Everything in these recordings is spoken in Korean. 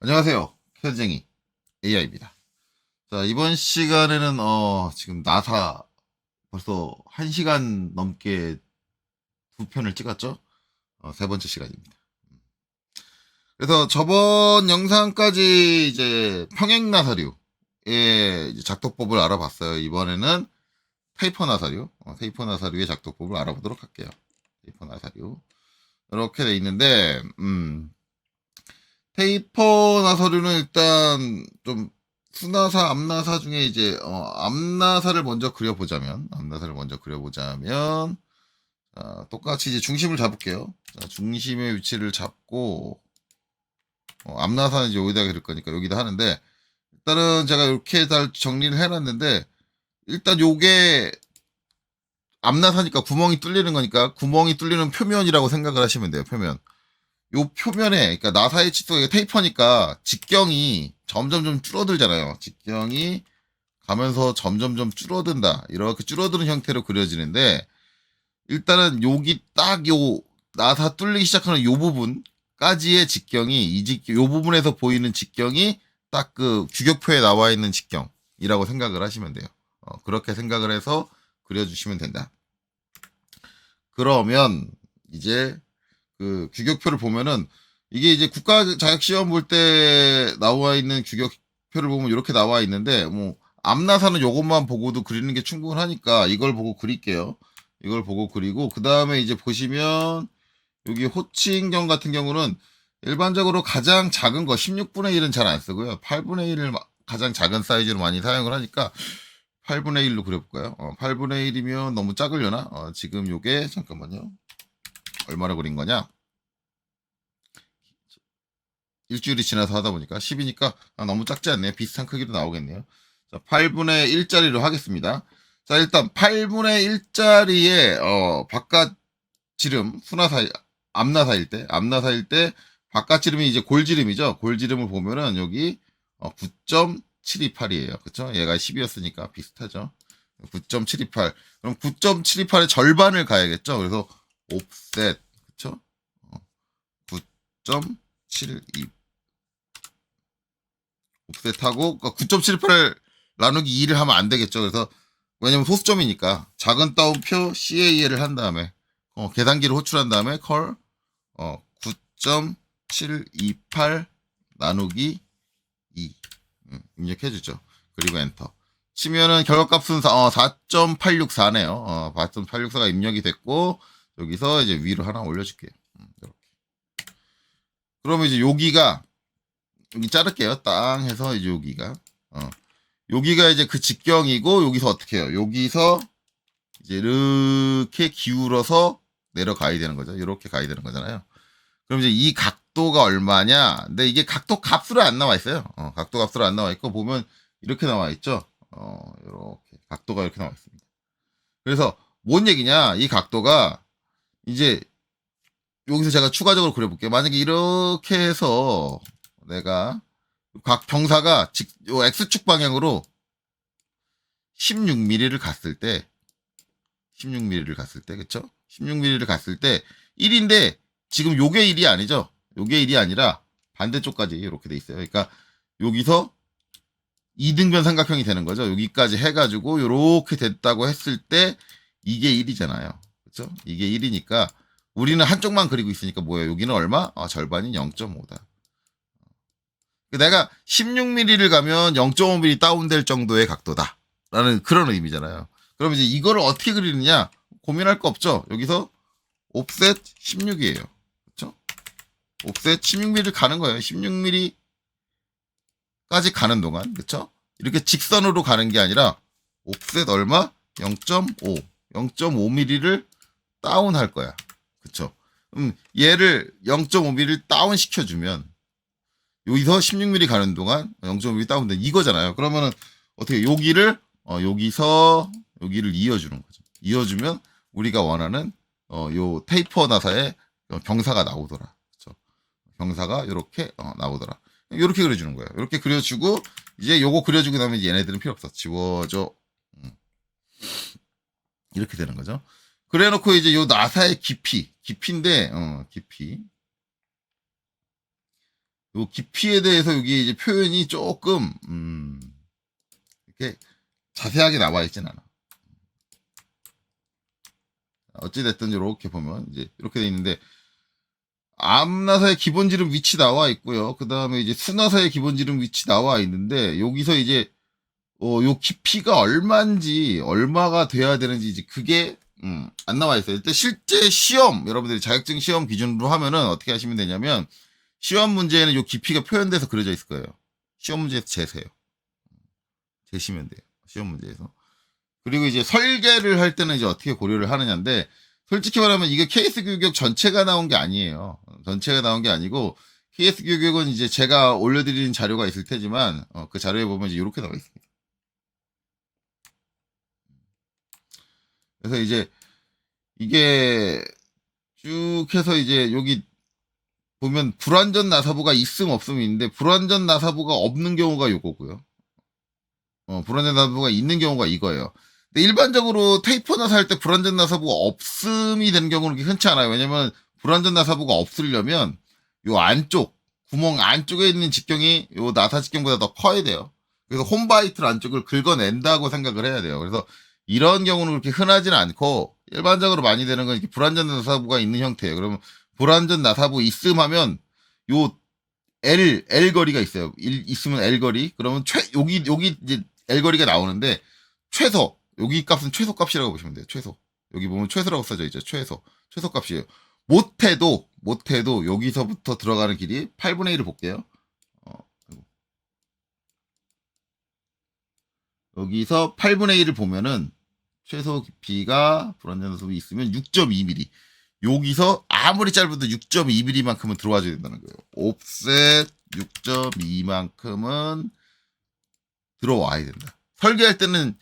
안녕하세요. 캐드쟁이 AI입니다. 자, 이번 시간에는 지금 나사 벌써 1시간 넘게 두 편을 찍었죠? 세 번째 시간입니다. 그래서 저번 영상까지 이제 평행 나사류의 이제 작동법을 알아봤어요. 이번에는 테이퍼 나사류, 테이퍼 나사류의 작동법을 알아보도록 할게요. 테이퍼 나사류. 이렇게 돼 있는데, 테이퍼 나사류는 일단 좀 수나사, 앞나사 중에 이제 앞나사를 먼저 그려보자면, 똑같이 이제 중심을 잡을게요. 자, 중심의 위치를 잡고 앞나사는 이제 여기다 그릴 거니까 여기다 하는데, 일단은 제가 이렇게 다 정리를 해놨는데, 일단 요게 앞나사니까 구멍이 뚫리는 거니까 구멍이 뚫리는 표면이라고 생각을 하시면 돼요. 표면. 요 표면에, 그러니까 나사의 치수가 테이퍼니까 직경이 점점점 줄어들잖아요. 직경이 가면서 점점점 줄어든다. 이렇게 줄어드는 형태로 그려지는데, 일단은 여기 딱 요 나사 뚫리기 시작하는 요 부분까지의 직경이 요 부분에서 보이는 직경이 딱 그 규격표에 나와 있는 직경이라고 생각을 하시면 돼요. 그렇게 생각을 해서 그려주시면 된다. 그러면 이제 그 규격표를 보면은 이게 이제 국가 자격 시험 볼 때 나와 있는 규격표를 보면 이렇게 나와 있는데, 뭐 앞나사는 요것만 보고도 그리는 게 충분하니까 이걸 보고 그릴게요. 이걸 보고 그리고 그 다음에 이제 보시면 여기 호칭경 같은 경우는 일반적으로 가장 작은 거 16분의 1은 잘 안 쓰고요. 8분의 1을 가장 작은 사이즈로 많이 사용을 하니까 8분의 1로 그려볼까요? 8분의 1이면 너무 작으려나? 지금 요게 잠깐만요. 얼마나 그린 거냐? 일주일이 지나서 하다 보니까 10이니까 너무 작지 않네요. 비슷한 크기로 나오겠네요. 자, 8분의 1짜리로 하겠습니다. 자, 일단 8분의 1짜리의 바깥 지름, 앞나사일 때 바깥 지름이 이제 골지름이죠. 골지름을 보면은 여기 9.728이에요. 그쵸? 얘가 10이었으니까 비슷하죠. 9.728. 그럼 9.728의 절반을 가야겠죠. 그래서 옵셋, 그쵸? 9.72 옵셋하고 9.78을 나누기 2를 하면 안 되겠죠. 그래서 왜냐면 소수점이니까 작은 따옴표 CAL을 한 다음에 계산기를 호출한 다음에 컬 9.728 나누기 2 입력해주죠. 그리고 엔터 치면은 결과값은 4.864네요. 4.864가 입력이 됐고 여기서 이제 위로 하나 올려줄게요. 이렇게. 그러면 이제 여기가 여기 자를게요. 땅 해서 이제 여기가 이제 그 직경이고, 여기서 어떻게 해요? 여기서 이제 이렇게 기울어서 내려가야 되는 거죠. 이렇게 가야 되는 거잖아요. 그럼 이제 이 각도가 얼마냐? 근데 이게 각도 값으로 안 나와 있어요. 각도 값으로 안 나와 있고, 보면 이렇게 나와 있죠. 이렇게 각도가 이렇게 나와 있습니다. 그래서 뭔 얘기냐? 이 각도가 이제 여기서 제가 추가적으로 그려볼게요. 만약에 이렇게 해서 내가 각 경사가 요 X축 방향으로 16mm를 갔을 때, 16mm를 갔을 때, 그쵸? 16mm를 갔을 때 1인데 지금 요게 1이 아니죠? 요게 1이 아니라 반대쪽까지 이렇게 돼 있어요. 그러니까 여기서 2등변 삼각형이 되는 거죠. 여기까지 해가지고 요렇게 됐다고 했을 때 이게 1이잖아요. 그쵸? 이게 1이니까 우리는 한쪽만 그리고 있으니까 뭐예요? 여기는 얼마? 절반이 0.5다. 내가 16mm를 가면 0.5mm 다운될 정도의 각도다. 라는 그런 의미잖아요. 그럼 이제 이거를 어떻게 그리느냐? 고민할 거 없죠? 여기서 옵셋 16이에요. 그렇죠? 옵셋 16mm를 가는 거예요. 16mm까지 가는 동안. 그렇죠? 이렇게 직선으로 가는 게 아니라 옵셋 얼마? 0.5. 0.5mm를 다운할 거야. 그렇죠? 얘를 0.5mm를 다운 시켜주면 여기서 16mm 가는 동안 0.5mm 다운된 이거잖아요. 그러면은 어떻게 여기서 여기를 이어주는 거죠. 이어주면 우리가 원하는 요 테이퍼 나사의 경사가 나오더라. 그렇죠? 경사가 이렇게 나오더라. 이렇게 그려주는 거예요. 이렇게 그려주고 이제 요거 그려주고 나면 얘네들은 필요 없어. 지워져. 이렇게 되는 거죠. 그래놓고 이제 요 나사의 깊이인데 깊이. 요 깊이에 대해서 여기 이제 표현이 조금 이렇게 자세하게 나와 있진 않아. 어찌됐든 이렇게 보면 이제 이렇게 돼 있는데 암나사의 기본 지름 위치 나와 있고요. 그 다음에 이제 수나사의 기본 지름 위치 나와 있는데 여기서 이제 요 깊이가 얼마인지 얼마가 돼야 되는지 이제 그게 안 나와 있어요. 일단 실제 시험 여러분들이 자격증 시험 기준으로 하면은 어떻게 하시면 되냐면 시험 문제에는 요 깊이가 표현돼서 그려져 있을 거예요. 시험 문제에서 재세요. 재시면 돼요. 시험 문제에서. 그리고 이제 설계를 할 때는 이제 어떻게 고려를 하느냐인데 솔직히 말하면 이게 케이스 규격 전체가 나온 게 아니에요. 전체가 나온 게 아니고 케이스 규격은 이제 제가 올려드리는 자료가 있을 테지만 그 자료에 보면 이제 이렇게 나와 있습니다. 그래서 이제 이게 쭉 해서 이제 여기 보면 불완전 나사부가 있음 없음이 있는데 불완전 나사부가 없는 경우가 요거고요. 불완전 나사부가 있는 경우가 이거예요. 근데 일반적으로 테이퍼 나사 할 때 불완전 나사부가 없음이 되는 경우는 그렇게 흔치 않아요. 왜냐면 불완전 나사부가 없으려면 요 안쪽 구멍 안쪽에 있는 직경이 요 나사 직경보다 더 커야 돼요. 그래서 홈바이트 안쪽을 긁어낸다고 생각을 해야 돼요. 그래서 이런 경우는 그렇게 흔하지는 않고 일반적으로 많이 되는 건 이렇게 불완전 나사부가 있는 형태예요. 그러면 불완전 나사부 있음하면 요 L 거리가 있어요. 있으면 L 거리. 그러면 여기 이제 L 거리가 나오는데 최소 여기 값은 최소 값이라고 보시면 돼요. 최소. 여기 보면 최소라고 써져 있죠. 최소. 최소 값이에요. 못해도 여기서부터 들어가는 길이 8분의 1을 볼게요. 여기서 8분의 1을 보면은 최소 깊이가 불완전 나사부 있으면 6.2mm. 여기서 아무리 짧아도 6.2mm만큼은 들어와줘야 된다는 거예요. 옵셋 6.2만큼은 들어와야 된다. 설계할 때는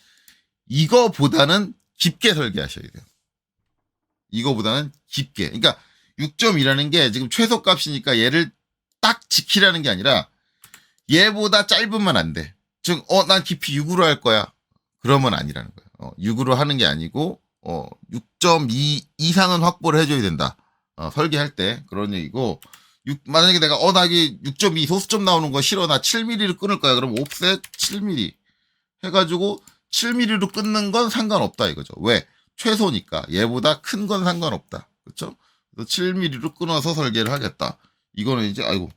이거보다는 깊게 설계하셔야 돼요. 이거보다는 깊게. 그러니까 6.2라는 게 지금 최소값이니까 얘를 딱 지키라는 게 아니라 얘보다 짧으면 안 돼. 즉, 난 깊이 6으로 할 거야. 그러면 아니라는 거예요. 6으로 하는 게 아니고 6.2 이상은 확보를 해줘야 된다. 설계할 때 그런 얘기고 만약에 내가 나 이게 6.2 소수점 나오는 거 싫어 나 7mm를 끊을 거야. 그럼 옵셋 7mm 해가지고 7mm로 끊는 건 상관없다 이거죠. 왜? 최소니까 얘보다 큰 건 상관없다. 그렇죠? 그래서 7mm로 끊어서 설계를 하겠다. 이거는 이제 아이고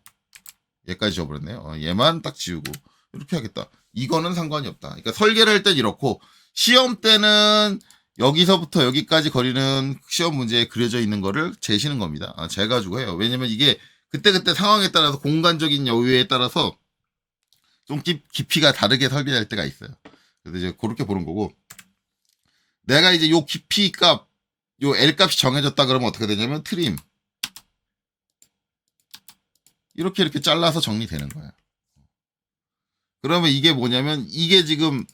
얘까지 지워버렸네요. 얘만 딱 지우고 이렇게 하겠다. 이거는 상관이 없다. 그러니까 설계를 할 땐 이렇고 시험 때는 여기서부터 여기까지 거리는 시험 문제에 그려져 있는 거를 재시는 겁니다. 재가지고 해요. 왜냐면 이게 그때그때 상황에 따라서 공간적인 여유에 따라서 좀 깊이가 다르게 설계할 때가 있어요. 그래서 이제 그렇게 보는 거고 내가 이제 요 깊이 값, 요 L 값이 정해졌다 그러면 어떻게 되냐면 트림 이렇게 잘라서 정리되는 거예요. 그러면 이게 뭐냐면 이게 지금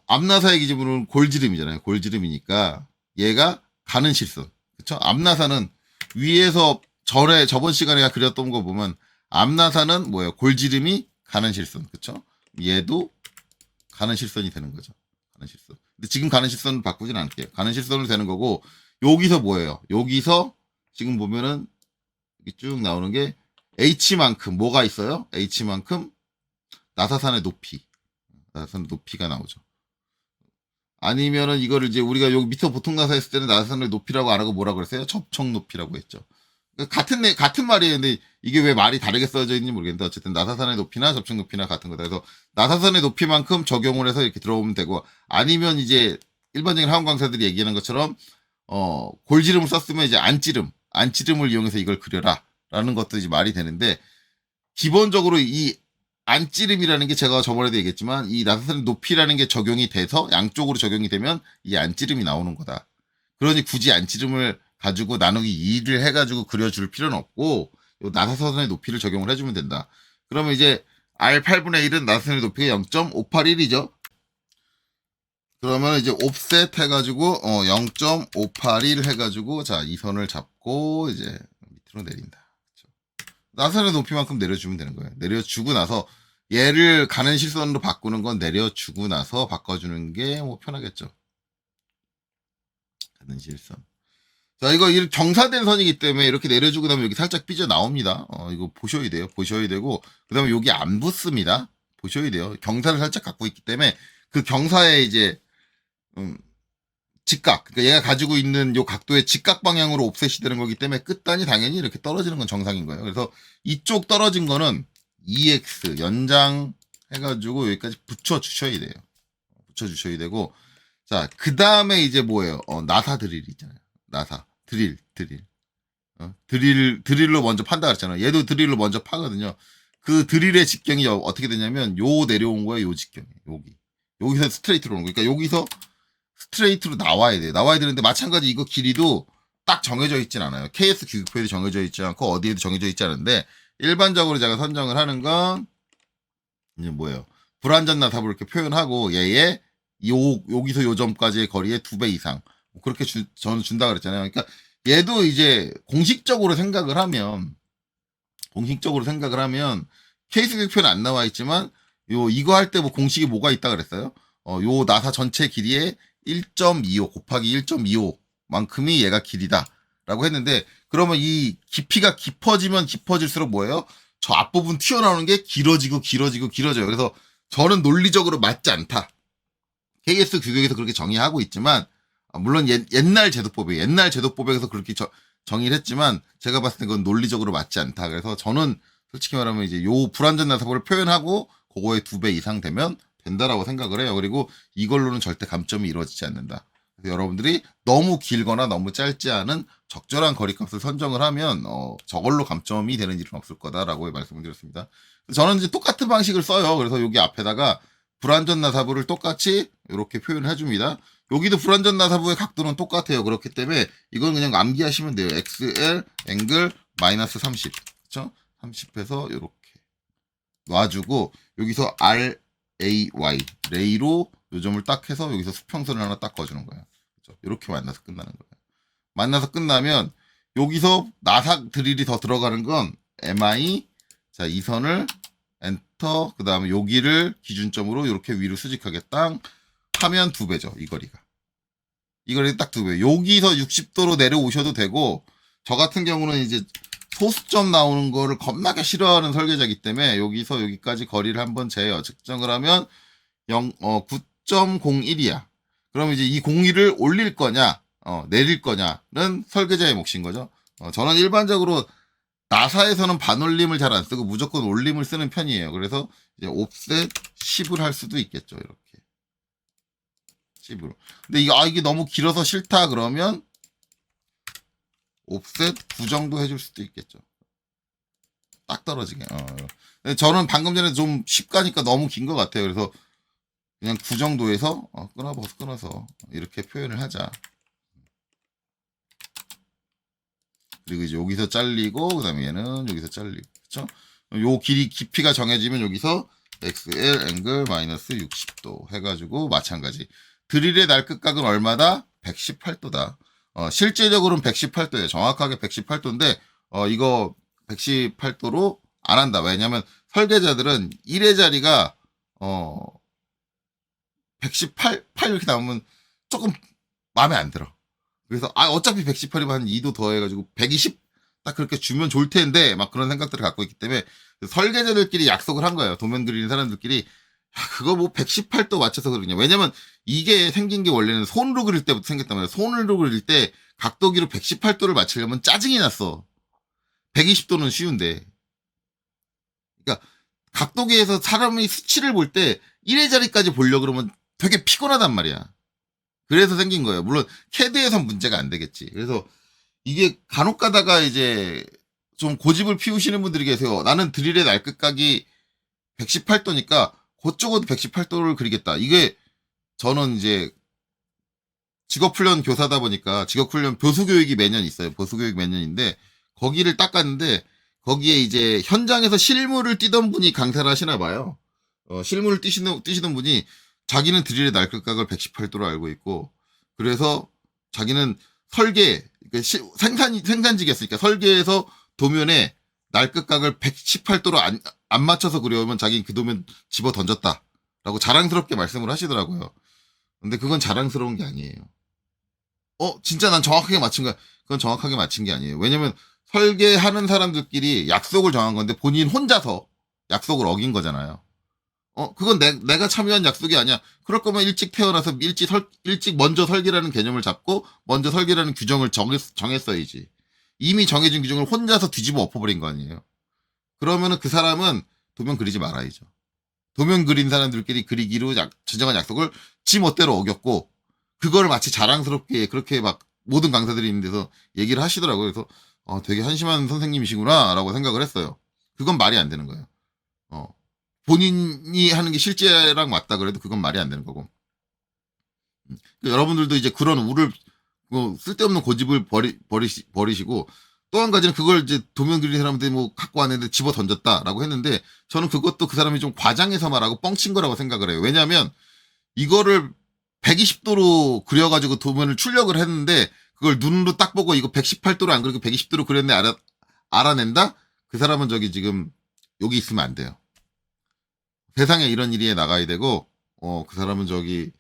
앞나사의 기준으로는 골지름이잖아요. 골지름이니까 얘가 가는 실선. 그쵸? 앞나사는 위에서 저번 시간에 그렸던 거 보면 앞나사는 뭐예요? 골지름이 가는 실선. 그쵸? 얘도 가는 실선이 되는 거죠. 가는 실선. 근데 지금 가는 실선을 바꾸진 않을게요. 가는 실선으로 되는 거고 여기서 뭐예요? 여기서 지금 보면은 여기 쭉 나오는 게 H만큼 뭐가 있어요? H만큼 나사산의 높이. 나사산 높이가 나오죠. 아니면은 이거를 이제 우리가 여기 밑에 보통 나사 했을 때는 나사산의 높이라고 안 하고 뭐라 그랬어요? 접촉 높이라고 했죠. 그러니까 같은 말이에요. 근데 이게 왜 말이 다르게 써져 있는지 모르겠는데 어쨌든 나사산의 높이나 접촉 높이나 같은 거다. 그래서 나사산의 높이만큼 적용을 해서 이렇게 들어오면 되고 아니면 이제 일반적인 하원 강사들이 얘기하는 것처럼 골지름을 썼으면 이제 안찌름을 이용해서 이걸 그려라라는 것도 이제 말이 되는데 기본적으로 이 안찌름이라는 게 제가 저번에도 얘기했지만 이 나사산의 높이라는 게 적용이 돼서 양쪽으로 적용이 되면 이 안찌름이 나오는 거다. 그러니 굳이 안찌름을 가지고 나누기 2를 해가지고 그려줄 필요는 없고 요 나사선의 높이를 적용을 해주면 된다. 그러면 이제 R8분의 1은 나사선의 높이가 0.581이죠. 그러면 이제 옵셋 해가지고 0.581 해가지고 자 이 선을 잡고 이제 밑으로 내린다. 그렇죠? 나사선의 높이만큼 내려주면 되는 거예요. 내려주고 나서 얘를 가는 실선으로 바꾸는 건 내려주고 나서 바꿔주는 게 뭐 편하겠죠. 가는 실선. 자, 이거 경사된 선이기 때문에 이렇게 내려주고 나면 여기 살짝 삐져 나옵니다. 이거 보셔야 돼요. 보셔야 되고, 그 다음에 여기 안 붙습니다. 보셔야 돼요. 경사를 살짝 갖고 있기 때문에 그 경사에 이제, 직각, 그러니까 얘가 가지고 있는 요 각도의 직각 방향으로 옵셋이 되는 거기 때문에 끝단이 당연히 이렇게 떨어지는 건 정상인 거예요. 그래서 이쪽 떨어진 거는 EX 연장 해가지고 여기까지 붙여주셔야 돼요. 붙여주셔야 되고, 자, 그 다음에 이제 뭐예요? 나사 드릴 있잖아요. 나사. 드릴. 드릴로 먼저 판다 그랬잖아요. 얘도 드릴로 먼저 파거든요. 그 드릴의 직경이 어떻게 되냐면, 요 내려온 거예요, 요 직경이. 여기서 스트레이트로 오는 거. 그러니까 여기서 스트레이트로 나와야 돼요. 나와야 되는데, 마찬가지 이거 길이도 딱 정해져 있진 않아요. KS 규격표에도 정해져 있지 않고, 어디에도 정해져 있지 않은데, 일반적으로 제가 선정을 하는 건, 이제 뭐예요? 불완전 나사부를 이렇게 표현하고, 얘의 여기서 요 점까지의 거리의 2배 이상. 그렇게 저는 준다 그랬잖아요. 그러니까 얘도 이제 공식적으로 생각을 하면 케이스 교표는 안 나와 있지만 이거 할 때 뭐 공식이 뭐가 있다 그랬어요? 요 나사 전체 길이의 1.25 곱하기 1.25만큼이 얘가 길이다라고 했는데, 그러면 이 깊이가 깊어지면 깊어질수록 뭐예요? 저 앞부분 튀어나오는 게 길어지고 길어져요. 그래서 저는 논리적으로 맞지 않다. KS 규격에서 그렇게 정의하고 있지만, 물론 옛날 제도법에서 그렇게 정의를 했지만, 제가 봤을 때 그건 논리적으로 맞지 않다. 그래서 저는 솔직히 말하면 이제 요 불완전 나사부를 표현하고 그거의 2배 이상 되면 된다라고 생각을 해요. 그리고 이걸로는 절대 감점이 이루어지지 않는다. 그래서 여러분들이 너무 길거나 너무 짧지 않은 적절한 거리값을 선정을 하면 저걸로 감점이 되는 일은 없을 거다라고 말씀을 드렸습니다. 저는 이제 똑같은 방식을 써요. 그래서 여기 앞에다가 불완전 나사부를 똑같이 이렇게 표현을 해줍니다. 여기도 불완전 나사부의 각도는 똑같아요. 그렇기 때문에 이건 그냥 암기하시면 돼요. XL 앵글 마이너스 30. 그쵸? 30에서 이렇게 놔주고, 여기서 RAY, 레이로 요점을 딱 해서 여기서 수평선을 하나 딱 그어주는 거예요. 그쵸? 이렇게 만나서 끝나는 거예요. 만나서 끝나면 여기서 나사 드릴이 더 들어가는 건 MI, 자, 이 선을 엔터, 그 다음에 여기를 기준점으로 이렇게 위로 수직하게 땅 하면 2배죠. 이 거리가 딱 2배. 여기서 60도로 내려오셔도 되고, 저 같은 경우는 이제 소수점 나오는 거를 겁나게 싫어하는 설계자이기 때문에 여기서 여기까지 거리를 한번 재요. 측정을 하면 9.01이야. 그럼 이제 이 01을 올릴 거냐, 내릴 거냐는 설계자의 몫인 거죠. 저는 일반적으로 나사에서는 반올림을 잘 안 쓰고 무조건 올림을 쓰는 편이에요. 그래서 이제 옵셋 10을 할 수도 있겠죠. 이렇게 10으로. 근데 이게 너무 길어서 싫다 그러면 옵셋 9 정도 해줄 수도 있겠죠. 딱 떨어지게. 근데 저는 방금 전에 좀 10 가니까 너무 긴 것 같아요. 그래서 그냥 9 정도에서 끊어서 이렇게 표현을 하자. 그리고 이제 여기서 잘리고, 그 다음에 얘는 여기서 잘리고, 그쵸? 요 깊이가 정해지면 여기서 XL 앵글 마이너스 60도 해가지고 마찬가지. 드릴의 날끝각은 얼마다? 118도다. 실제적으로는 118도예요. 정확하게 118도인데, 이거 118도로 안 한다. 왜냐면 설계자들은 1의 자리가, 118, 8 이렇게 나오면 조금 마음에 안 들어. 그래서 어차피 118이면 한 2도 더 해가지고 120 딱 그렇게 주면 좋을 텐데 막 그런 생각들을 갖고 있기 때문에 설계자들끼리 약속을 한 거예요. 도면 그리는 사람들끼리. 그거 뭐 118도 맞춰서 그러냐. 왜냐면 이게 생긴 게 원래는 손으로 그릴 때부터 생겼단 말이야. 손으로 그릴 때 각도기로 118도를 맞추려면 짜증이 났어. 120도는 쉬운데. 그러니까 각도기에서 사람이 수치를 볼 때 1의 자리까지 보려고 그러면 되게 피곤하단 말이야. 그래서 생긴 거예요. 물론 캐드에선 문제가 안 되겠지. 그래서 이게 간혹 가다가 이제 좀 고집을 피우시는 분들이 계세요. 나는 드릴의 날끝각이 118도니까 그쪽은 118도를 그리겠다. 이게 저는 이제 직업훈련 교사다 보니까 직업훈련 보수교육이 매년 있어요. 보수교육 매년인데 거기를 딱 갔는데 거기에 이제 현장에서 실무를 뛰던 분이 강사를 하시나 봐요. 실무를 뛰시던 분이 자기는 드릴의 날끝각을 118도로 알고 있고, 그래서 자기는 설계, 생산직이었으니까 설계에서 도면에 날끝각을 118도로 안 맞춰서 그려오면 자기는 그 도면 집어 던졌다라고 자랑스럽게 말씀을 하시더라고요. 근데 그건 자랑스러운 게 아니에요. 진짜 난 정확하게 맞춘 거야. 그건 정확하게 맞춘 게 아니에요. 왜냐면 설계하는 사람들끼리 약속을 정한 건데 본인 혼자서 약속을 어긴 거잖아요. 그건 내가 참여한 약속이 아니야. 그럴 거면 일찍 태어나서 일찍 먼저 설계라는 개념을 잡고 먼저 설계라는 규정을 정했어야지. 이미 정해진 규정을 혼자서 뒤집어 엎어버린 거 아니에요. 그러면은 그 사람은 도면 그리지 말아야죠. 도면 그린 사람들끼리 그리기로 진정한 약속을 지 멋대로 어겼고, 그걸 마치 자랑스럽게 그렇게 막 모든 강사들이 있는 데서 얘기를 하시더라고요. 그래서 되게 한심한 선생님이시구나라고 생각을 했어요. 그건 말이 안 되는 거예요. 어, 본인이 하는 게 실제랑 맞다 그래도 그건 말이 안 되는 거고. 여러분들도 이제 그런 쓸데없는 고집을 버리시고, 또 한 가지는 그걸 이제 도면 그리는 사람들이 뭐 갖고 왔는데 집어 던졌다라고 했는데, 저는 그것도 그 사람이 좀 과장해서 말하고 뻥친 거라고 생각을 해요. 왜냐하면 이거를 120도로 그려가지고 도면을 출력을 했는데, 그걸 눈으로 딱 보고 이거 118도로 안 그리고 120도로 그렸네 알아낸다? 그 사람은 저기 지금 여기 있으면 안 돼요. 세상에 이런 일이 나가야 되고, 그 사람은 저기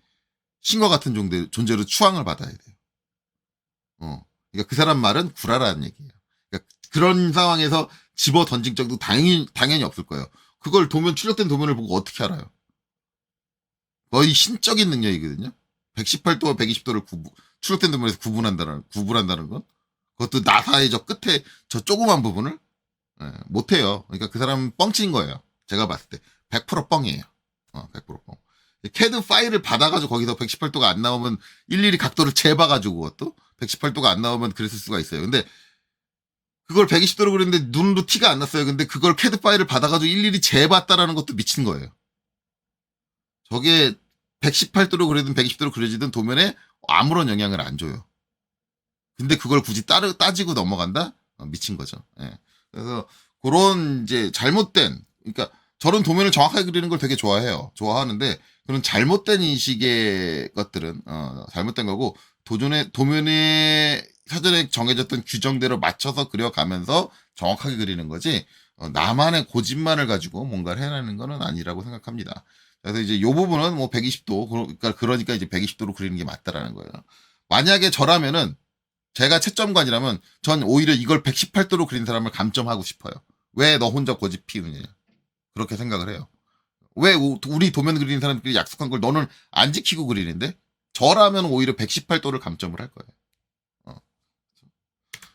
신과 같은 존재로 추앙을 받아야 돼요. 그러니까 그 사람 말은 구라라는 얘기예요. 그러니까 그런 상황에서 집어 던진 적도 당연히 없을 거예요. 그걸 출력된 도면을 보고 어떻게 알아요? 거의 신적인 능력이거든요. 118도와 120도를 출력된 도면에서 구분한다는 건. 그것도 나사의 저 끝에 저 조그만 부분을 못해요. 그러니까 그 사람은 뻥친 거예요. 제가 봤을 때 100% 뻥이에요. 100% 뻥. 캐드 파일을 받아가지고 거기서 118도가 안 나오면 일일이 각도를 재봐가지고 그것도 118도가 안 나오면 그랬을 수가 있어요. 근데 그걸 120도로 그렸는데 눈으로 티가 안 났어요. 근데 그걸 캐드 파일을 받아가지고 일일이 재봤다라는 것도 미친 거예요. 저게 118도로 그리든 120도로 그려지든 도면에 아무런 영향을 안 줘요. 근데 그걸 굳이 따지고 넘어간다? 미친 거죠. 예. 그래서 그런 이제 잘못된, 그러니까 저런 도면을 정확하게 그리는 걸 되게 좋아하는데 그런 잘못된 인식의 것들은 잘못된 거고, 도면에 사전에 정해졌던 규정대로 맞춰서 그려가면서 정확하게 그리는 거지, 나만의 고집만을 가지고 뭔가를 해내는 거는 아니라고 생각합니다. 그래서 이제 요 부분은 뭐 120도, 그러니까 이제 120도로 그리는 게 맞다라는 거예요. 만약에 저라면은, 제가 채점관이라면 전 오히려 이걸 118도로 그린 사람을 감점하고 싶어요. 왜 너 혼자 고집 피우느냐. 그렇게 생각을 해요. 왜 우리 도면 그리는 사람들끼리 약속한 걸 너는 안 지키고 그리는데? 저라면 오히려 118도를 감점을 할 거예요.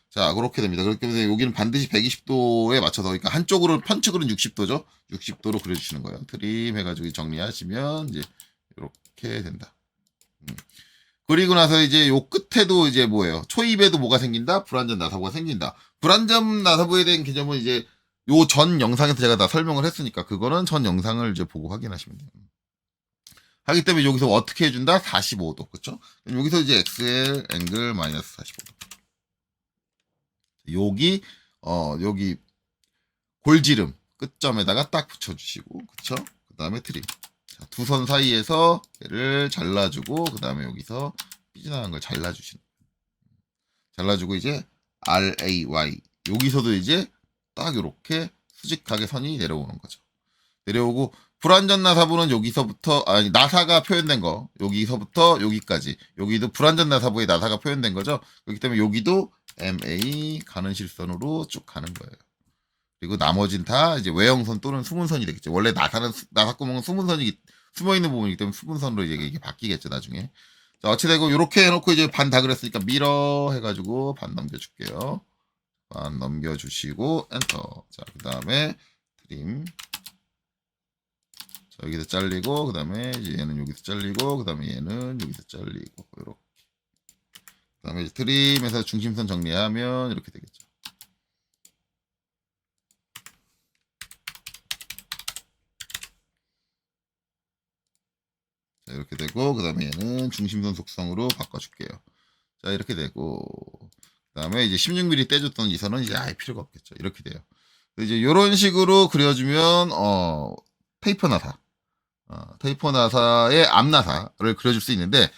자, 그렇게 됩니다. 그렇기 때문에 여기는 반드시 120도에 맞춰서, 그러니까 한쪽으로, 편측으로는 60도죠. 60도로 그려주시는 거예요. 트림 해가지고 정리하시면 이제 이렇게 된다. 그리고 나서 이제 요 끝에도 이제 뭐예요? 초입에도 뭐가 생긴다? 불완전 나사부가 생긴다. 불완전 나사부에 대한 개념은 이제 요 전 영상에서 제가 다 설명을 했으니까 그거는 전 영상을 이제 보고 확인하시면 돼요. 하기 때문에 여기서 어떻게 해준다? 45도. 그쵸? 여기서 이제 XL 앵글 마이너스 45도. 여기 골지름 끝점에다가 딱 붙여주시고, 그쵸? 그 다음에 트림. 두 선 사이에서 얘를 잘라주고, 그 다음에 여기서 삐져나간 걸 잘라주고 이제 RAY. 여기서도 이제 딱 이렇게 수직하게 선이 내려오는 거죠. 내려오고, 불완전 나사부는 나사가 표현된 거, 여기서부터 여기까지. 여기도 불완전 나사부에 나사가 표현된 거죠. 그렇기 때문에 여기도 MA 가는 실선으로 쭉 가는 거예요. 그리고 나머지는 다 이제 외형선 또는 수문선이 되겠죠. 원래 나사구멍은 숨어있는 부분이기 때문에 수문선으로 이게 바뀌겠죠, 나중에. 자, 어찌되고, 요렇게 해놓고 이제 반 다 그렸으니까 밀어 해가지고 반 넘겨줄게요. 반 넘겨주시고, 엔터. 자, 그 다음에 트림. 자, 여기서 잘리고, 그 다음에 얘는 여기서 잘리고, 그 다음에 얘는 여기서 잘리고, 이렇게. 그 다음에 트림에서 중심선 정리하면 이렇게 되겠죠. 자, 이렇게 되고, 그 다음에 얘는 중심선 속성으로 바꿔줄게요. 자, 이렇게 되고, 그 다음에 이제 16mm 떼줬던 이 선은 이제 아예 필요가 없겠죠. 이렇게 돼요. 이제 이런 식으로 그려주면, 테이퍼 나사의 앞나사를 그려줄 수 있는데,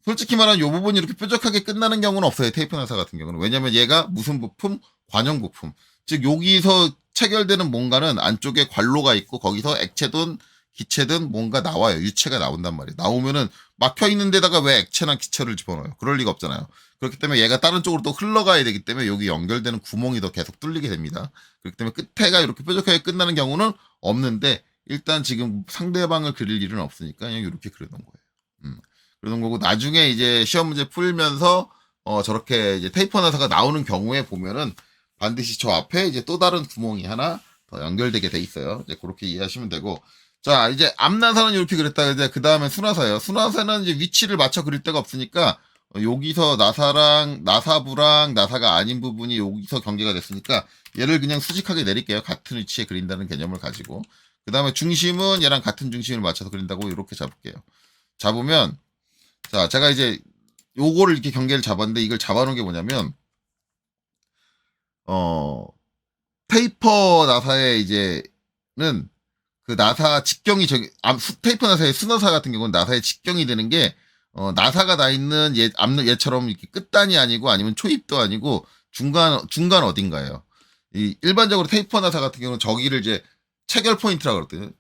솔직히 말하면 이 부분이 이렇게 뾰족하게 끝나는 경우는 없어요. 테이프 나사 같은 경우는. 왜냐면 얘가 무슨 부품? 관형 부품. 즉, 여기서 체결되는 뭔가는 안쪽에 관로가 있고, 거기서 액체든 기체든 뭔가 나와요. 유체가 나온단 말이에요. 나오면은 막혀 있는 데다가 왜 액체나 기체를 집어넣어요? 그럴 리가 없잖아요. 그렇기 때문에 얘가 다른 쪽으로 또 흘러가야 되기 때문에 여기 연결되는 구멍이 더 계속 뚫리게 됩니다. 그렇기 때문에 끝에가 이렇게 뾰족하게 끝나는 경우는 없는데 일단 지금 상대방을 그릴 일은 없으니까 그냥 이렇게 그려놓은 거예요. 그러는 거고 나중에 이제 시험 문제 풀면서 저렇게 이제 테이퍼 나사가 나오는 경우에 보면은 반드시 저 앞에 이제 또 다른 구멍이 하나 더 연결되게 돼 있어요. 이제 그렇게 이해하시면 되고. 자, 이제 앞나사는 이렇게 그렸다. 이제 그 다음에 순화사예요. 순화사는 이제 위치를 맞춰 그릴 데가 없으니까 여기서 나사랑 나사부랑 나사가 아닌 부분이 여기서 경계가 됐으니까 얘를 그냥 수직하게 내릴게요. 같은 위치에 그린다는 개념을 가지고. 그 다음에 중심은 얘랑 같은 중심을 맞춰서 그린다고 이렇게 잡을게요. 잡으면 자, 제가 이제 요거를 이렇게 경계를 잡았는데 이걸 잡아놓은 게 뭐냐면 테이퍼 나사의 이제는 그 나사 직경이 테이퍼 나사의 순화사 같은 경우는 나사의 직경이 되는 게 나사가 나 있는 얘처럼 이렇게 끝단이 아니고 아니면 초입도 아니고 중간 어딘가예요. 이 일반적으로 테이퍼 나사 같은 경우는 저기를 이제 체결 포인트라고 그러거든요.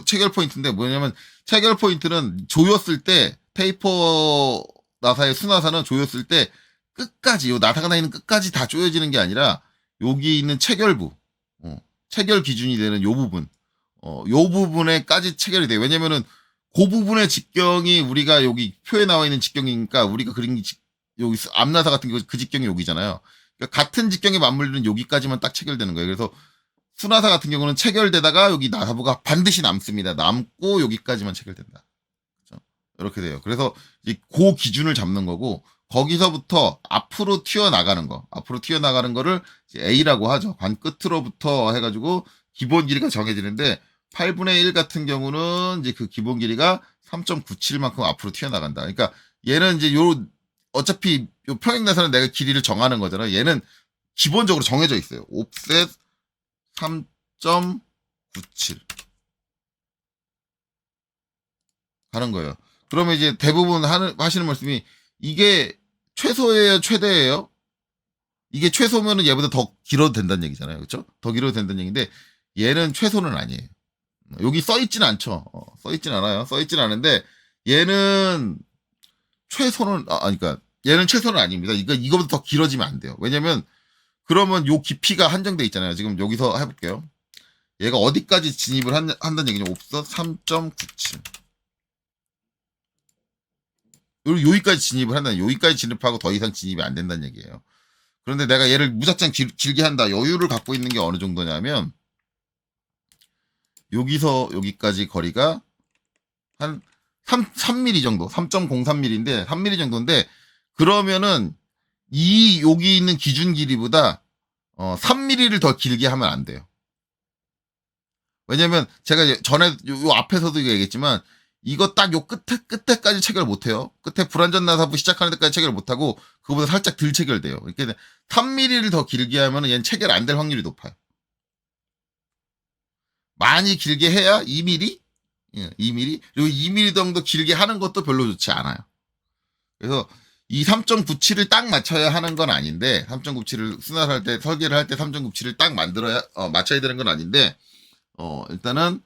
체결 포인트인데 뭐냐면 체결 포인트는 조였을 때 테이퍼 나사의 순화사는 조였을 때 끝까지 요 나사가 나 있는 끝까지 다 조여지는 게 아니라 여기 있는 체결부 체결 기준이 되는 요 부분 요 부분에까지 체결이 돼요. 왜냐면은 그 부분의 직경이 우리가 여기 표에 나와 있는 직경이니까 우리가 그린 여기 앞나사 같은 경우 그 직경이 여기잖아요. 그러니까 같은 직경에 맞물리는 여기까지만 딱 체결되는 거예요. 그래서 순화사 같은 경우는 체결되다가 여기 나사부가 반드시 남습니다. 남고 여기까지만 체결된다. 그렇죠? 이렇게 돼요. 그래서 그 기준을 잡는 거고 거기서부터 앞으로 튀어나가는 거, 앞으로 튀어나가는 거를 A라고 하죠. 관 끝으로부터 해가지고 기본 길이가 정해지는데 8분의 1 같은 경우는 이제 그 기본 길이가 3.97만큼 앞으로 튀어나간다. 그러니까 얘는 이제 어차피 요 평행나사는 내가 길이를 정하는 거잖아. 얘는 기본적으로 정해져 있어요. 옵셋 3.97 하는 거예요. 그러면 이제 대부분 하시는 말씀이 이게 최소예요, 최대예요? 이게 최소면은 얘보다 더 길어도 된다는 얘기잖아요. 그렇죠? 더 길어도 된다는 얘기인데 얘는 최소는 아니에요. 여기 써 있진 않죠. 써 있진 않아요. 써 있진 않은데 얘는 최소는 그러니까 얘는 최소는 아닙니다. 이거보다 더 길어지면 안 돼요. 왜냐면 그러면 요 깊이가 한정돼 있잖아요. 지금 여기서 해볼게요. 얘가 어디까지 진입을 한다는 얘기냐? 옵서 3.97. 여기까지 진입을 한다는 여기까지 진입하고 더 이상 진입이 안 된다는 얘기예요. 그런데 내가 얘를 무작정 길게 한다. 여유를 갖고 있는 게 어느 정도냐면 여기서 여기까지 거리가 한 3mm 정도, 3.03mm인데 3mm 정도인데 그러면은 여기 있는 기준 길이보다 3mm를 더 길게 하면 안 돼요. 왜냐면 제가 전에 요 앞에서도 얘기했지만 이거 딱 요 끝에까지 체결 못해요. 끝에 불완전 나사부 시작하는 데까지 체결 못하고 그거보다 살짝 덜 체결돼요. 그러니까 3mm를 더 길게 하면은 얘는 체결 안 될 확률이 높아요. 많이 길게 해야 2mm? 예, 2mm? 그리고 2mm 정도 길게 하는 것도 별로 좋지 않아요. 그래서 이 3.97을 딱 맞춰야 하는 건 아닌데 3.97을 순화할 때 설계를 할 때 3.97을 딱 맞춰야 되는 건 아닌데 일단은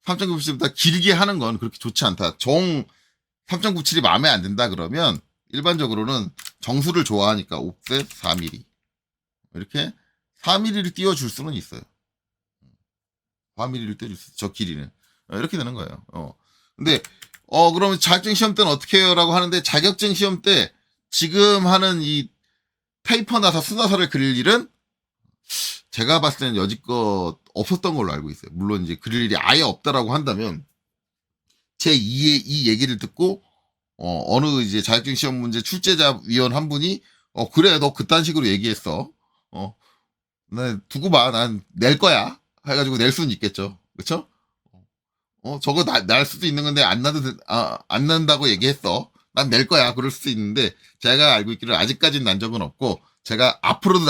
3.97보다 길게 하는 건 그렇게 좋지 않다. 3.97이 마음에 안 든다 그러면 일반적으로는 정수를 좋아하니까 옵셋 4mm 이렇게 4mm를 띄워줄 수는 있어요. 4mm를 띄워줄 수 있어요. 저 길이는 이렇게 되는 거예요. 근데 그러면 자격증 시험 때는 어떻게 해요? 라고 하는데 자격증 시험 때 지금 하는 이 테이퍼 나사 순화사를 그릴 일은 제가 봤을 때는 여지껏 없었던 걸로 알고 있어요. 물론 이제 그릴 일이 아예 없다라고 한다면 제 이 얘기를 듣고 어느 이제 자격증 시험 문제 출제자 위원 한 분이 그래 너 그딴 식으로 얘기했어. 나 두고 봐. 난 낼 거야. 해가지고 낼 수는 있겠죠. 그쵸? 저거 날 수도 있는 건데 안 난다고 얘기했어. 난 낼 거야. 그럴 수도 있는데 제가 알고 있기를 아직까지는 난 적은 없고 제가 앞으로도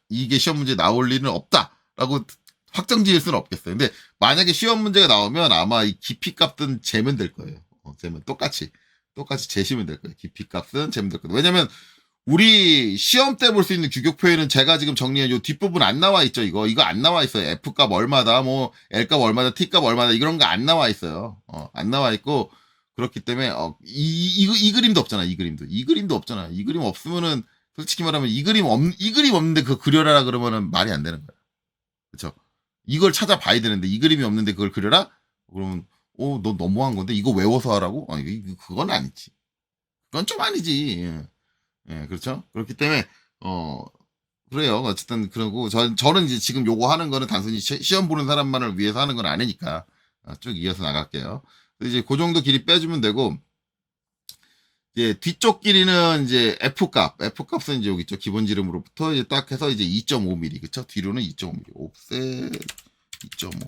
이게 시험 문제 나올 일은 없다라고 확정 지을 수는 없겠어요. 근데 만약에 시험 문제가 나오면 아마 이 깊이 값은 재면 될 거예요. 재면 똑같이 재시면 될 거예요. 깊이 값은 재면 될 거예요. 왜냐면 우리 시험 때 볼 수 있는 규격 표현은 제가 지금 정리한 요 뒷부분 안 나와 있죠, 이거. 이거 안 나와 있어요. F값 얼마다, 뭐, L값 얼마다, T값 얼마다, 이런 거 안 나와 있어요. 안 나와 있고, 그렇기 때문에, 이 그림도 없잖아, 이 그림도. 이 그림도 없잖아. 이 그림 없으면은, 솔직히 말하면 이 그림 없는데 그거 그려라 그러면은 말이 안 되는 거야. 그쵸? 이걸 찾아봐야 되는데, 이 그림이 없는데 그걸 그려라? 그러면, 너 너무한 건데, 이거 외워서 하라고? 그건 아니지. 그건 좀 아니지. 예. 예, 그렇죠? 그렇기 때문에, 그래요. 어쨌든, 그러고, 저는 이제 지금 요거 하는 거는 단순히 시험 보는 사람만을 위해서 하는 건 아니니까, 쭉 이어서 나갈게요. 이제 그 정도 길이 빼주면 되고, 이제 뒤쪽 길이는 이제 F값은 이제 여기 있죠. 기본 지름으로부터 이제 딱 해서 이제 2.5mm, 그쵸? 뒤로는 2.5mm. 옵셋 2.5.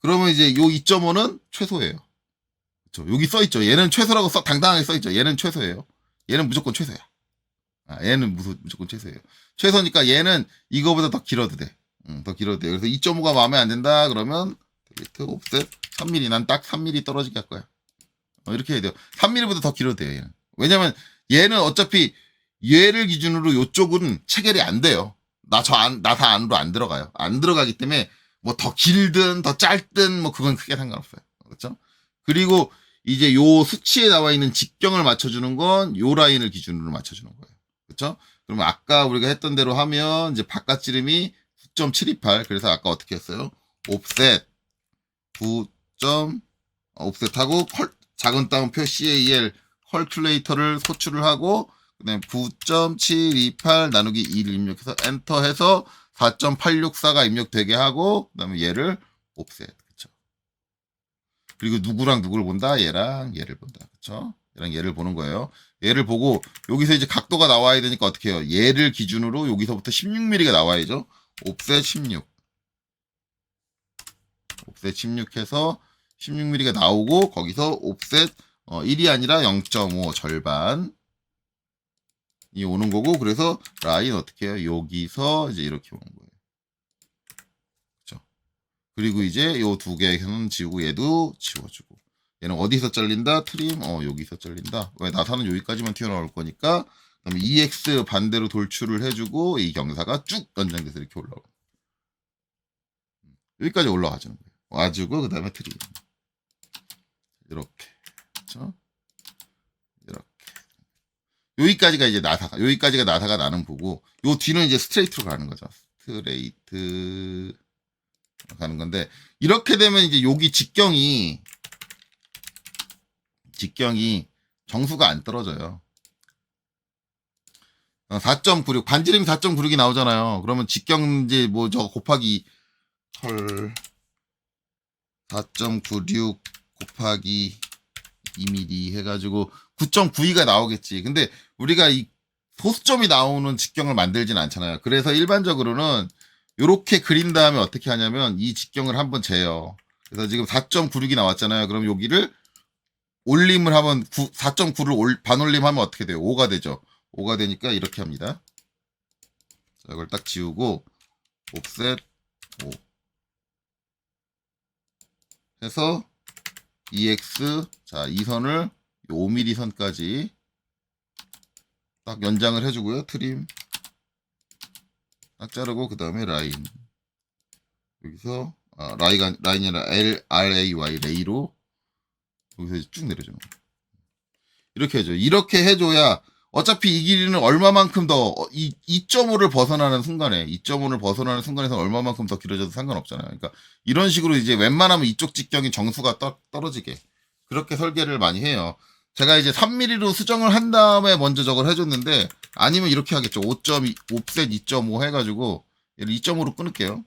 그러면 이제 요 2.5는 최소예요. 그쵸? 여기 써있죠. 얘는 최소라고 당당하게 써있죠. 얘는 최소예요. 얘는 무조건 최소야. 얘는 무조건 최소예요. 최소니까 얘는 이거보다 더 길어도 돼. 더 길어도 돼. 그래서 2.5가 마음에 안 든다 그러면 딜리트 옵셋 3mm. 난 딱 3mm 떨어지게 할 거야. 이렇게 해야 돼요. 3mm보다 더 길어도 돼요. 얘는. 왜냐면 얘는 어차피 얘를 기준으로 요쪽은 체결이 안 돼요. 나사 안으로 안 들어가요. 안 들어가기 때문에 뭐 더 길든 더 짧든 뭐 그건 크게 상관없어요. 그렇죠? 그리고 이제 요 수치에 나와 있는 직경을 맞춰주는 건 요 라인을 기준으로 맞춰주는 거예요. 그렇죠? 그러면 아까 우리가 했던 대로 하면 이제 바깥 지름이 9.728. 그래서 아까 어떻게 했어요? 옵셋 9. 옵셋하고 작은 따옴표 CAL 컬큘레이터를 호출을 하고 그다음에 9.728 나누기 2를 입력해서 엔터해서 4.864가 입력되게 하고 그다음에 얘를 옵셋. 그렇죠? 그리고 누구랑 누구를 본다? 얘랑 얘를 본다. 그렇죠? 얘랑 얘를 보는 거예요. 얘를 보고 여기서 이제 각도가 나와야 되니까 어떻게 해요? 얘를 기준으로 여기서부터 16mm가 나와야죠. 옵셋 16. 옵셋 16 해서 16mm가 나오고 거기서 옵셋 1이 아니라 0.5 절반이 오는 거고 그래서 라인 어떻게 해요? 여기서 이제 이렇게 오는 거예요. 그렇죠? 그리고 이제 요 두 개는 지우고 얘도 지워주고 얘는 어디서 잘린다? 트림 여기서 잘린다. 왜 나사는 여기까지만 튀어나올 거니까 그다음에 EX 반대로 돌출을 해주고 이 경사가 쭉 연장돼서 이렇게 올라오고 여기까지 올라가주는 거예요. 와주고 그다음에 트림 이렇게 그렇죠? 이렇게 여기까지가 나사가 나는 거고 요 뒤는 이제 스트레이트로 가는 거죠. 스트레이트 가는 건데 이렇게 되면 이제 여기 직경이 정수가 안 떨어져요. 4.96 반지름이 4.96이 나오잖아요. 그러면 직경 이제 뭐 저 곱하기 4.96 곱하기 2mm 해가지고 9.92가 나오겠지. 근데 우리가 이 소수점이 나오는 직경을 만들진 않잖아요. 그래서 일반적으로는 이렇게 그린 다음에 어떻게 하냐면 이 직경을 한번 재요. 그래서 지금 4.96이 나왔잖아요. 그럼 여기를 올림을 하면 4.9를 반올림하면 어떻게 돼요? 5가 되죠. 5가 되니까 이렇게 합니다. 자, 이걸 딱 지우고 옵셋 5 해서 EX 자, 이 선을 5mm 선까지 딱 연장을 해주고요. 트림 딱 자르고 그 다음에 라인 여기서 라인이 아니라 LRAY 레이로 여기서 쭉 내려주는 거예요. 이렇게 해줘. 이렇게 해줘야 어차피 이 길이는 얼마만큼 더 2.5를 벗어나는 순간에 2.5를 벗어나는 순간에서 얼마만큼 더 길어져도 상관없잖아요. 그러니까 이런 식으로 이제 웬만하면 이쪽 직경이 정수가 떨어지게 그렇게 설계를 많이 해요. 제가 이제 3mm로 수정을 한 다음에 먼저 저걸 해줬는데 아니면 이렇게 하겠죠. 5.2 옵셋 2.5 해가지고 얘를 2.5로 끊을게요.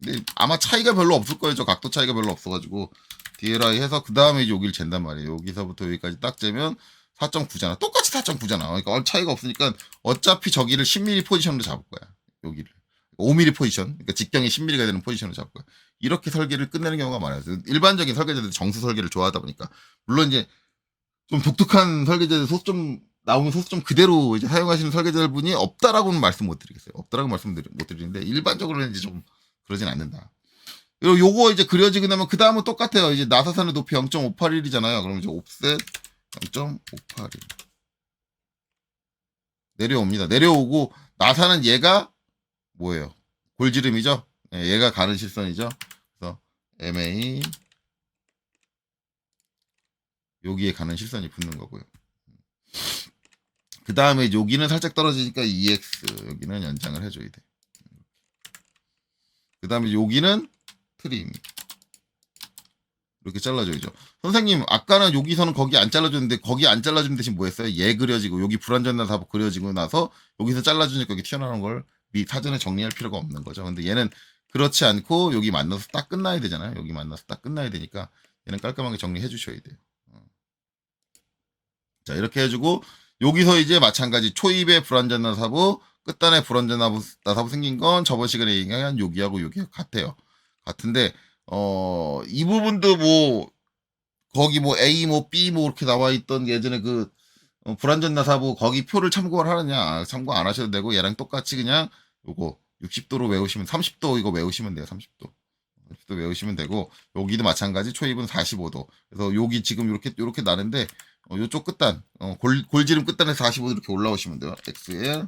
근데 아마 차이가 별로 없을 거예요. 저 각도 차이가 별로 없어가지고 DLI 해서 그 다음에 이제 여기를 잰단 말이에요. 여기서부터 여기까지 딱 재면 4.9잖아. 똑같이 4.9잖아. 그러니까 차이가 없으니까 어차피 저기를 10mm 포지션으로 잡을 거야. 여기를. 5mm 포지션. 그러니까 직경이 10mm가 되는 포지션으로 잡을 거야. 이렇게 설계를 끝내는 경우가 많아요. 일반적인 설계자들이 정수 설계를 좋아하다 보니까. 물론 이제 좀 독특한 설계자들 나오는 소수점 그대로 이제 사용하시는 설계자들 분이 없다라고는 말씀 못 드리겠어요. 없다라고 말씀 못 드리는데 일반적으로는 이제 좀 그러진 않는다. 그리고 요거 이제 그려지고 나면 그 다음은 똑같아요. 이제 나사선의 높이 0.581이잖아요. 그럼 이제 옵셋 0.581. 내려옵니다. 내려오고 나사는 얘가 뭐예요? 골지름이죠? 예, 얘가 가는 실선이죠. 그래서 MA 여기에 가는 실선이 붙는 거고요. 그 다음에 여기는 살짝 떨어지니까 EX 여기는 연장을 해줘야 돼. 그 다음에 여기는 트림 이렇게 잘라줘야죠. 선생님 아까는 여기서는 거기 안 잘라줬는데 거기 안 잘라준 대신 뭐 했어요? 얘 그려지고 여기 불완전한 사부 그려지고 나서 여기서 잘라주니까 여기 튀어나오는 걸 사전에 정리할 필요가 없는 거죠. 근데 얘는 그렇지 않고 여기 만나서 딱 끝나야 되잖아요. 여기 만나서 딱 끝나야 되니까 얘는 깔끔하게 정리해 주셔야 돼요. 자 이렇게 해주고 여기서 이제 마찬가지 초입에 불완전한 사부 끝단에 불완전한 사부 생긴 건 저번 시간에 얘기한 여기하고 여기가 같아요. 같은데 이 부분도 뭐 거기 뭐 A 뭐 B 뭐 이렇게 나와 있던 예전에 그 불완전 나사부 거기 표를 참고를 하느냐 참고 안 하셔도 되고 얘랑 똑같이 그냥 요거 60도로 외우시면 30도 이거 외우시면 돼요. 30도 외우시면 되고 여기도 마찬가지 초입은 45도. 그래서 여기 지금 이렇게 나는데 요쪽 끝단 골지름 끝단에서 45도 이렇게 올라오시면 돼요. XL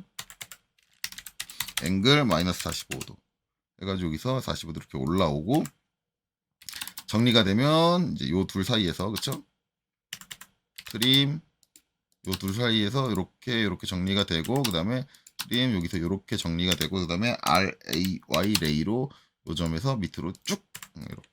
앵글 마이너스 45도 해가지고 여기서 45도 이렇게 올라오고 정리가 되면 이제 요 둘 사이에서 그쵸? 트림 요 둘 사이에서 이렇게 정리가 되고 그 다음에 트림 여기서 이렇게 정리가 되고 그 다음에 RAY 레이로 요 점에서 밑으로 쭉 이렇게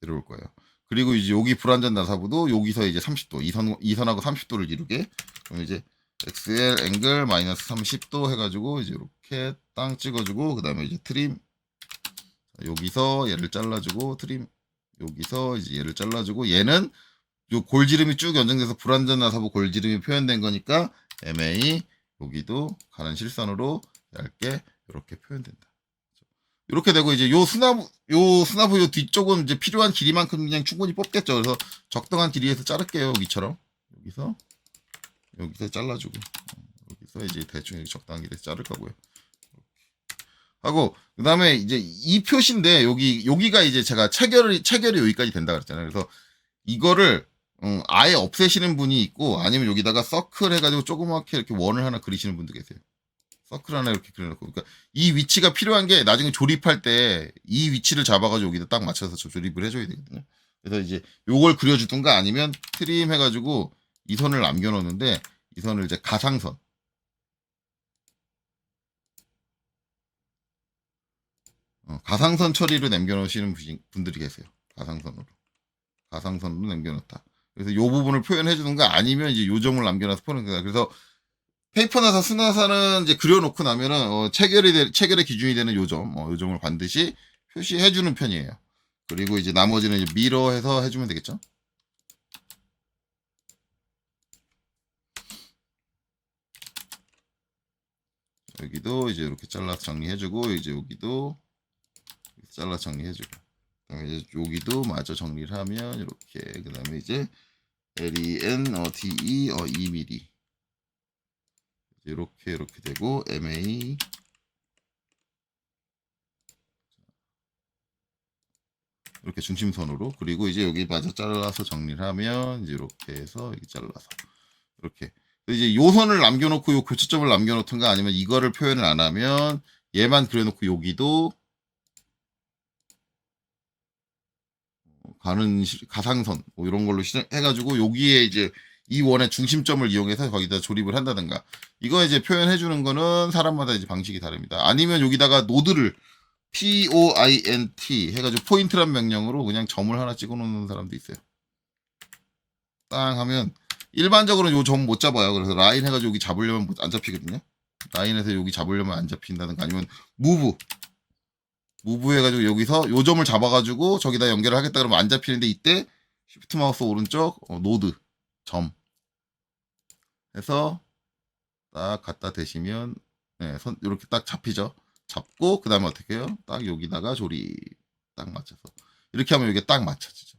내려올 거예요. 그리고 이제 여기 불완전 나사부도 여기서 이제 30도 이선하고 30도를 이루게 그럼 이제 XL 앵글 마이너스 30도 해가지고 이제 이렇게 땅 찍어주고 그 다음에 이제 트림 여기서 얘를 잘라주고 트림 여기서 이제 얘를 잘라주고 얘는 요 골지름이 쭉 연장돼서 불완전 나사부 골지름이 표현된 거니까 MA 여기도 가는 실선으로 얇게 이렇게 표현된다. 이렇게 되고 이제 요 스나브 요 뒤쪽은 이제 필요한 길이만큼 그냥 충분히 뽑겠죠. 그래서 적당한 길이에서 자를게요. 여기처럼 여기서 잘라주고 여기서 이제 대충 적당한 길이에서 자를 거고요. 하고 그다음에 이제 이 표시인데 여기가 이제 제가 체결이 여기까지 된다 그랬잖아요. 그래서 이거를 아예 없애시는 분이 있고 아니면 여기다가 서클 해가지고 조그맣게 이렇게 원을 하나 그리시는 분도 계세요. 서클 하나 이렇게 그려놓고 그러니까 이 위치가 필요한 게 나중에 조립할 때 이 위치를 잡아가지고 여기다 딱 맞춰서 조립을 해줘야 되거든요. 그래서 이제 요걸 그려주든가 아니면 트림 해가지고 이 선을 남겨놓는데 이 선을 이제 가상선 가상선 처리로 남겨놓으시는 분들이 계세요. 가상선으로 남겨놓다. 그래서 요 부분을 표현해 주는가 아니면 이제 요 점을 남겨놔서 표현한 거다. 그래서 페이퍼나사, 스나사는 이제 그려놓고 나면은 체결의 기준이 되는 요 점을 반드시 표시해 주는 편이에요. 그리고 이제 나머지는 이제 미러해서 해주면 되겠죠. 여기도 이제 이렇게 잘라서 정리해주고 이제 여기도 잘라서 정리해주고 그다음에 이제 여기도 마저 정리를 하면 이렇게 그다음에 이제 LEN DE 2mm 이렇게 되고 MA 이렇게 중심선으로 그리고 이제 여기 마저 잘라서 정리를 하면 이제 이렇게 해서 여기 잘라서 이렇게 이제 요 선을 남겨놓고 요 교차점을 남겨놓든가 아니면 이거를 표현을 안 하면 얘만 그려놓고 여기도 가는 가상선 뭐 이런 걸로 해가지고 여기에 이제 이 원의 중심점을 이용해서 거기다 조립을 한다든가 이거 이제 표현해 주는 거는 사람마다 이제 방식이 다릅니다. 아니면 여기다가 노드를 POINT 해가지고 포인트란 명령으로 그냥 점을 하나 찍어 놓는 사람도 있어요. 땅 하면 일반적으로 요 점 못 잡아요. 그래서 라인 해가지고 여기 잡으려면 안 잡히거든요. 라인에서 여기 잡으려면 안 잡힌다든가 아니면 무브 해가지고 여기서 요 점을 잡아가지고 저기다 연결을 하겠다 그러면 안 잡히는데 이때 쉬프트 마우스 오른쪽 노드 점 해서 딱 갖다 대시면 네, 이렇게 딱 잡히죠. 잡고 그 다음에 어떻게 해요? 딱 여기다가 조립 딱 맞춰서 이렇게 하면 이게 딱 맞춰지죠.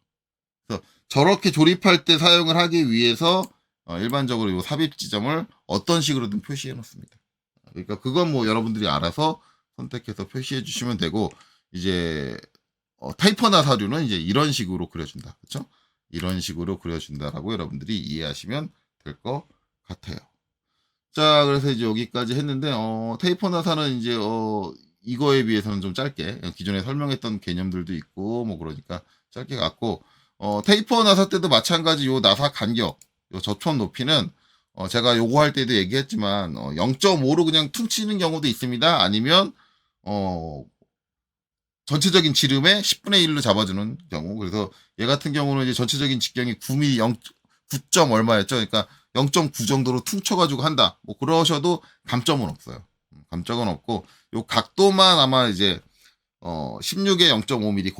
그래서 저렇게 조립할 때 사용을 하기 위해서 일반적으로 이 삽입 지점을 어떤 식으로든 표시해 놓습니다. 그러니까 그건 뭐 여러분들이 알아서 선택해서 표시해 주시면 되고 이제 타이퍼나 사료는 이제 이런 식으로 그려준다. 그렇죠? 이런 식으로 그려준다라고 여러분들이 이해하시면 될 것 같아요. 자, 그래서 이제 여기까지 했는데, 테이퍼 나사는 이제, 이거에 비해서는 좀 짧게, 기존에 설명했던 개념들도 있고, 뭐, 그러니까 짧게 갔고, 테이퍼 나사 때도 마찬가지 요 나사 간격, 요 접촉 높이는, 제가 요거 할 때도 얘기했지만, 0.5로 그냥 퉁치는 경우도 있습니다. 아니면, 어, 전체적인 지름의 10분의 1로 잡아주는 경우. 그래서 얘 같은 경우는 이제 전체적인 직경이 9mm 9점 얼마였죠? 그러니까 0.9 정도로 퉁쳐가지고 한다. 뭐 그러셔도 감점은 없어요. 감점은 없고 요 각도만 아마 이제 16에 0.5mm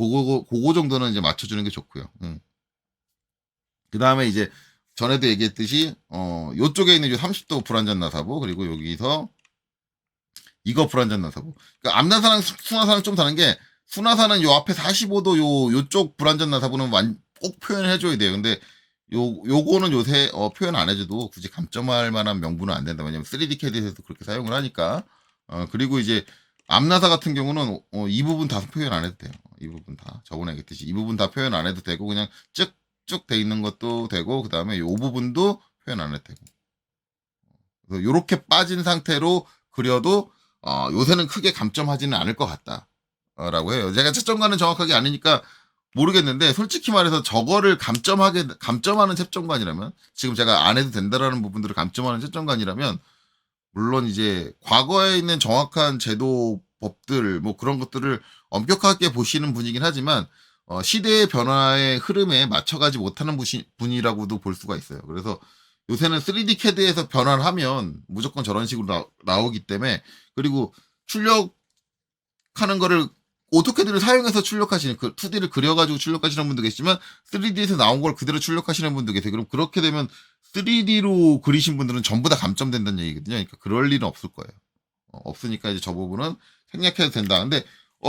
그거 정도는 이제 맞춰주는 게 좋고요. 그 다음에 이제 전에도 얘기했듯이 요쪽에 있는 30도 불완전 나사부 그리고 여기서 이거 불완전 나사부. 그러니까 앞나사랑 순나사랑 좀 다른 게 순나사는 요 앞에 45도 요쪽 불완전 나사부는 꼭 표현해줘야 돼요. 근데 요거는 요새 표현 안 해줘도 굳이 감점할 만한 명분은 안 된다. 왜냐면 3D CAD에서도 그렇게 사용을 하니까. 그리고 이제 앞나사 같은 경우는 이 부분 다 표현 안 해도 돼요. 이 부분 다 저번에 얘기했듯이 이 부분 다 표현 안 해도 되고 그냥 쭉쭉 돼 있는 것도 되고 그 다음에 요 부분도 표현 안 해도 되고. 그래서 요렇게 빠진 상태로 그려도 요새는 크게 감점하지는 않을 것 같다. 라고 해요. 제가 채점관은 정확하게 아니니까 모르겠는데 솔직히 말해서 저거를 감점하는 채점관이라면 지금 제가 안 해도 된다라는 부분들을 감점하는 채점관이라면 물론 이제 과거에 있는 정확한 제도법들 뭐 그런 것들을 엄격하게 보시는 분이긴 하지만 시대의 변화의 흐름에 맞춰가지 못하는 분이라고도 볼 수가 있어요. 그래서 요새는 3D CAD에서 변화를 하면 무조건 저런 식으로 나오기 때문에 그리고 출력하는 거를 오토캐드를 사용해서 출력하시는 2D를 그려가지고 출력하시는 분도 계시지만 3D에서 나온 걸 그대로 출력하시는 분도 계세요. 그럼 그렇게 되면 3D로 그리신 분들은 전부 다 감점된다는 얘기거든요. 그러니까 그럴 일은 없을 거예요. 없으니까 이제 저 부분은 생략해도 된다. 근데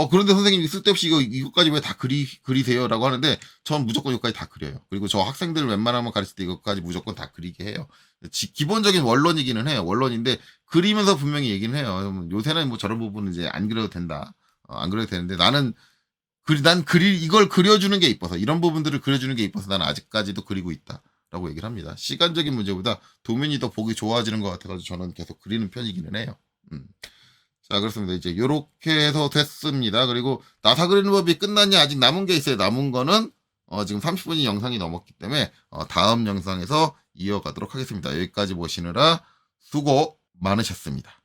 그런데 선생님이 쓸데없이 이것까지 왜 다 그리세요? 라고 하는데, 전 무조건 이것까지 다 그려요. 그리고 저 학생들 웬만하면 가르칠 때 이것까지 무조건 다 그리게 해요. 기본적인 원론이기는 해요. 원론인데, 그리면서 분명히 얘기는 해요. 요새는 뭐 저런 부분은 이제 안 그려도 된다. 안 그려도 되는데, 이걸 그려주는 게 이뻐서, 이런 부분들을 그려주는 게 이뻐서 나는 아직까지도 그리고 있다. 라고 얘기를 합니다. 시간적인 문제보다 도면이 더 보기 좋아지는 것 같아가지고 저는 계속 그리는 편이기는 해요. 자, 그렇습니다. 이제 요렇게 해서 됐습니다. 그리고 나사 그리는 법이 끝났냐? 아직 남은 게 있어요. 남은 거는 지금 30분이 영상이 넘었기 때문에 다음 영상에서 이어가도록 하겠습니다. 여기까지 보시느라 수고 많으셨습니다.